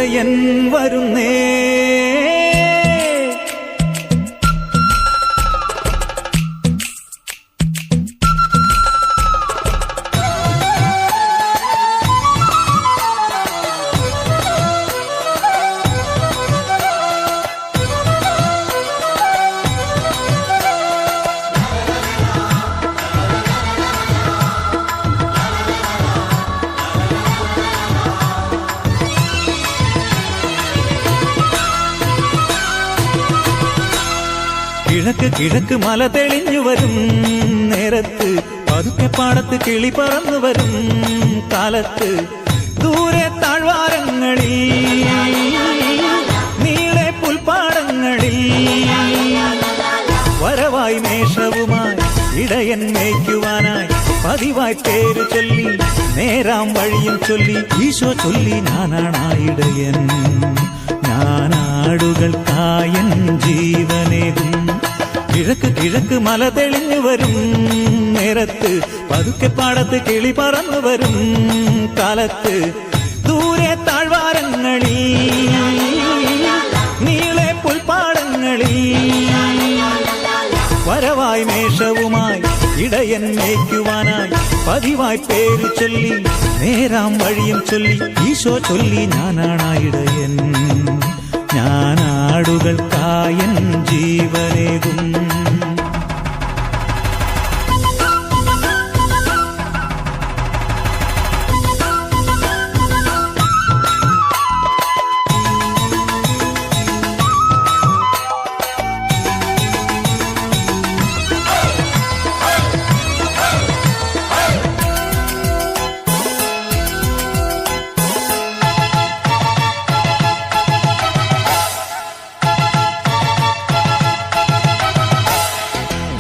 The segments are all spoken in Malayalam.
ഇടയൻ വരുന്നേ. കിഴക്ക് കിഴക്ക് മല തെളിഞ്ഞു വരും നേരത്ത്, പതുക്കെ പാടത്ത് കിളി പറന്നു വരും കാലത്ത്, ദൂരെ താഴ്വാരങ്ങളിൽ നീളെ പുൽപ്പാടങ്ങളിൽ വരവായി മേഷവുമായി ഇടയൻ മേയ്ക്കുവാനായി പതിവായി പേര് ചൊല്ലി നേരാം വഴിയും ചൊല്ലി ഈശോ ചൊല്ലി ഞാനാണായിടയൻ, ഞാനാടുകൾക്കായൻ ജീവനേകും. കിഴക്ക് കിഴക്ക് മല തെളിഞ്ഞു വരും നേരത്ത്, പതുക്കെ പാടത്ത് കിളി പറന്നു വരും കാലത്ത്, ദൂരെ താഴ്വാരങ്ങളിൽ നീളെ പുൽപ്പാടങ്ങളിൽ വരവായി മേഷവുമായി ഇടയൻ മേയ്ക്കുവാനായി പതിവായി പേര് ചൊല്ലി നേരാം വഴിയും ചൊല്ലി ഈശോ ചൊല്ലി ഞാനാണായിടയൻ, ഞാനാടുകൾക്കായൻ ജീവനേകും.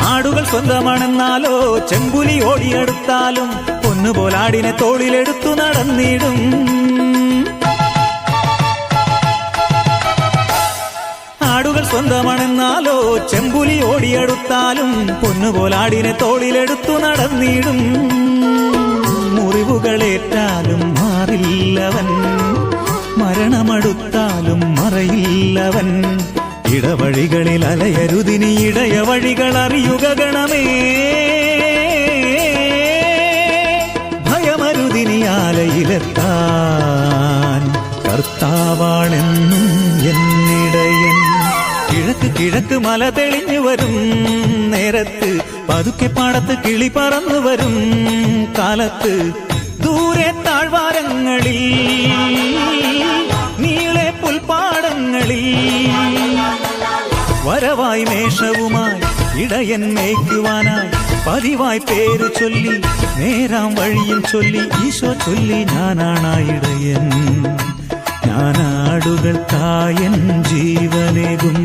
ആടുകൾ സ്വന്തമാണെന്നാലോ ചെമ്പുലി ഓടിയെടുത്താലും പൊന്നുപോലാടിനെ തോളിലെടുത്തു നടന്നിടും. ആടുകൾ സ്വന്തമാണെന്നാലോ ചെമ്പുലി ഓടിയെടുത്താലും പൊന്നുപോലാടിനെ തോളിലെടുത്തു നടന്നിടും. മുറിവുകളേറ്റാലും മാറില്ലവൻ, മരണമടുത്താലും മറയില്ലവൻ. ഇടവഴികളിൽ അലയരുതിനി ഇടയ വഴികൾ അറിയുക ഗണമേ, ഭയമരുതിനി ആലയിലെത്താൻ കർത്താവാണെന്നും എന്നിടയൻ. കിഴക്ക് കിഴക്ക് മല തെളിഞ്ഞു വരും നേരത്ത്, പതുക്കെ പാടത്ത് കിളി പറന്നു വരും കാലത്ത്, ദൂരെ താഴ്വാരങ്ങളിൽ നീളെ പുൽപ്പാടങ്ങളിൽ വരവായി മേഷവുമായി ഇടയൻ മേയ്ക്കുവാനായി പതിവായി പേര് ചൊല്ലി നേരാം വഴിയും ചൊല്ലി ഈശോ ചൊല്ലി ഞാനാണായിടയൻ, ഞാനാടുകൾക്കായൻ ജീവനേകും.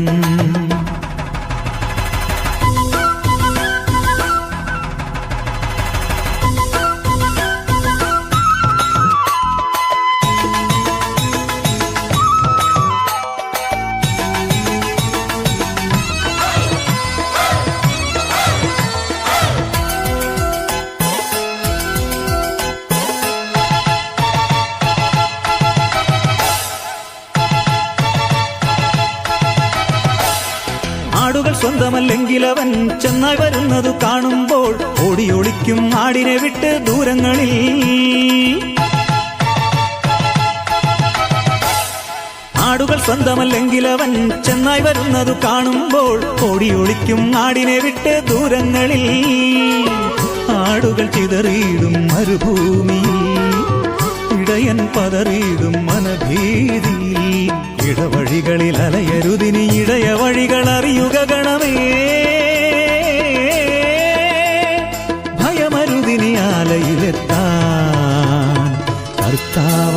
ആടുകൾ സ്വന്തമല്ലെങ്കിലവൻ ചെന്നായി വരുന്നതു കാണുമ്പോൾ ഓടിയൊളിക്കും ആടിനെ വിട്ട് ദൂരങ്ങളിൽ. ആടുകൾ സ്വന്തമല്ലെങ്കിലവൻ ചെന്നായി വരുന്നതു കാണുമ്പോൾ ഓടിയൊളിക്കും ആടിനെ വിട്ട് ദൂരങ്ങളിൽ. ആടുകൾ ചിതറിയിടും മരുഭൂമിയിൽ, ഇടയൻ പതറിയിടും മനഭീതി. ഇടവഴികളിൽ അലയരുതിനി ഇടയ വഴികൾ അറിയുക ഗണമേ, ഭയമരുതിനി ആലയിലെത്താൻ കർത്താവ്